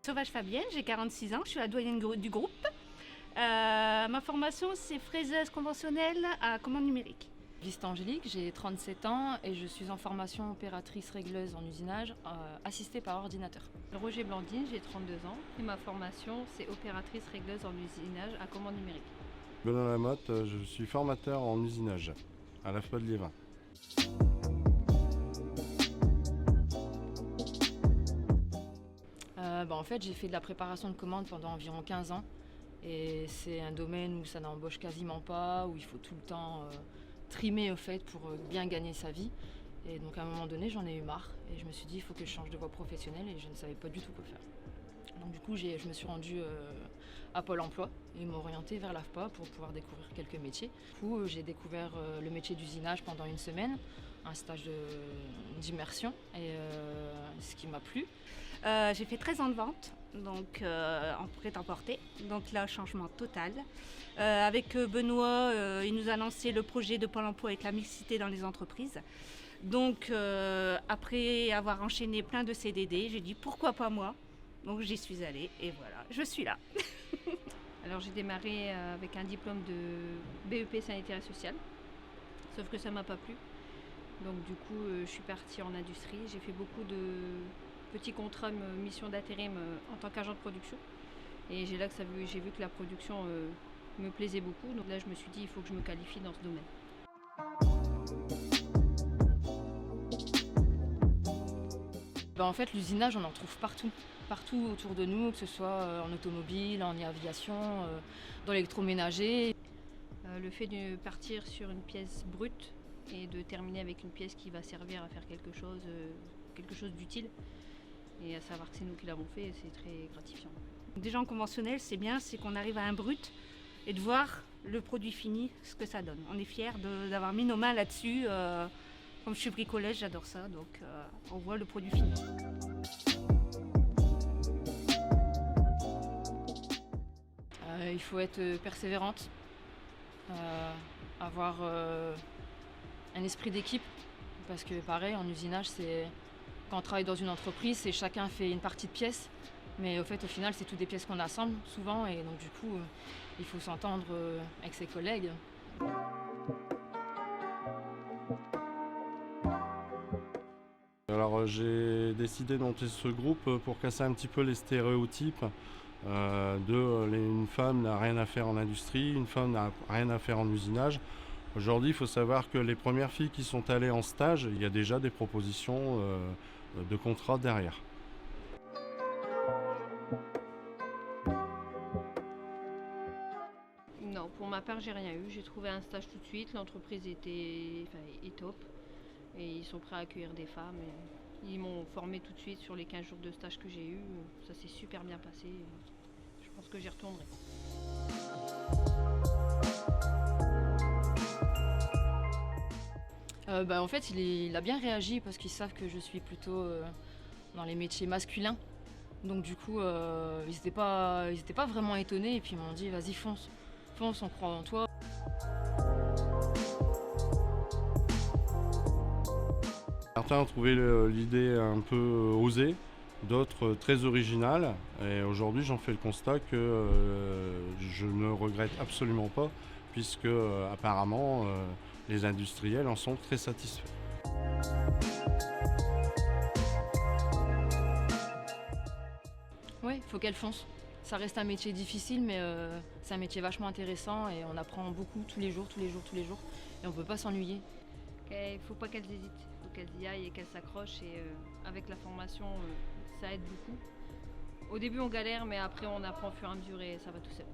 Sauvage Fabienne, j'ai 46 ans, je suis la doyenne du groupe. Ma formation, c'est fraiseuse conventionnelle à commande numérique. Vista Angélique, j'ai 37 ans et je suis en formation opératrice régleuse en usinage, assistée par ordinateur. Roger Blandine, j'ai 32 ans et ma formation, c'est opératrice régleuse en usinage à commande numérique. Benoît Lamotte, je suis formateur en usinage à l'AFPA de Liévin. En fait, j'ai fait de la préparation de commandes pendant environ 15 ans et c'est un domaine où ça n'embauche quasiment pas, où il faut tout le temps trimer au fait pour bien gagner sa vie. Et donc à un moment donné, j'en ai eu marre et je me suis dit il faut que je change de voie professionnelle et je ne savais pas du tout quoi faire. Donc du coup, je me suis rendue à Pôle emploi et ils m'ont orientée vers l'AFPA pour pouvoir découvrir quelques métiers. Du coup, j'ai découvert le métier d'usinage pendant une semaine, un stage d'immersion et ce qui m'a plu. J'ai fait 13 ans de vente, donc en prêt-à-porter, donc là, changement total. Avec Benoît, il nous a lancé le projet de Pôle emploi avec la mixité dans les entreprises. Donc après avoir enchaîné plein de CDD, j'ai dit pourquoi pas moi. Donc j'y suis allée et voilà, je suis là. Alors j'ai démarré avec un diplôme de BEP sanitaire et social, sauf que ça m'a pas plu. Donc du coup je suis partie en industrie, j'ai fait beaucoup de petits contrats, mission d'intérim en tant qu'agent de production. Et j'ai vu que la production me plaisait beaucoup, donc là je me suis dit il faut que je me qualifie dans ce domaine. En fait, l'usinage, on en trouve partout autour de nous, que ce soit en automobile, en aviation, dans l'électroménager. Le fait de partir sur une pièce brute et de terminer avec une pièce qui va servir à faire quelque chose d'utile, et à savoir que c'est nous qui l'avons fait, c'est très gratifiant. Déjà en conventionnel, c'est bien, c'est qu'on arrive à un brut et de voir le produit fini, ce que ça donne. On est fiers d'avoir mis nos mains là-dessus. Comme je suis bricolage, j'adore ça, donc on voit le produit fini. Il faut être persévérante, avoir un esprit d'équipe, parce que pareil, en usinage, quand on travaille dans une entreprise, chacun fait une partie de pièces, mais au final, c'est toutes des pièces qu'on assemble souvent, et donc du coup, il faut s'entendre avec ses collègues. Alors j'ai décidé de monter ce groupe pour casser un petit peu les stéréotypes une femme n'a rien à faire en industrie, une femme n'a rien à faire en usinage. Aujourd'hui, il faut savoir que les premières filles qui sont allées en stage, il y a déjà des propositions de contrat derrière. Non, pour ma part, j'ai rien eu. J'ai trouvé un stage tout de suite. L'entreprise est top et ils sont prêts à accueillir des femmes. Et ils m'ont formé tout de suite sur les 15 jours de stage que j'ai eu. Ça s'est super bien passé. Je pense que j'y retournerai. En fait, il a bien réagi parce qu'ils savent que je suis plutôt dans les métiers masculins. Donc du coup, ils n'étaient pas vraiment étonnés et puis ils m'ont dit vas-y fonce, on croit en toi. Certains ont trouvé l'idée un peu osée, d'autres très originale. Et aujourd'hui, j'en fais le constat que je ne regrette absolument pas, puisque apparemment, les industriels en sont très satisfaits. Oui, il faut qu'elle fonce. Ça reste un métier difficile, mais c'est un métier vachement intéressant et on apprend beaucoup tous les jours. Et on ne peut pas s'ennuyer. Il ne faut pas qu'elles hésitent, il faut qu'elles y aillent et qu'elles s'accrochent. Et avec la formation, ça aide beaucoup. Au début, on galère, mais après, on apprend au fur et à mesure et ça va tout seul.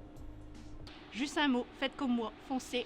Juste un mot, faites comme moi, foncez.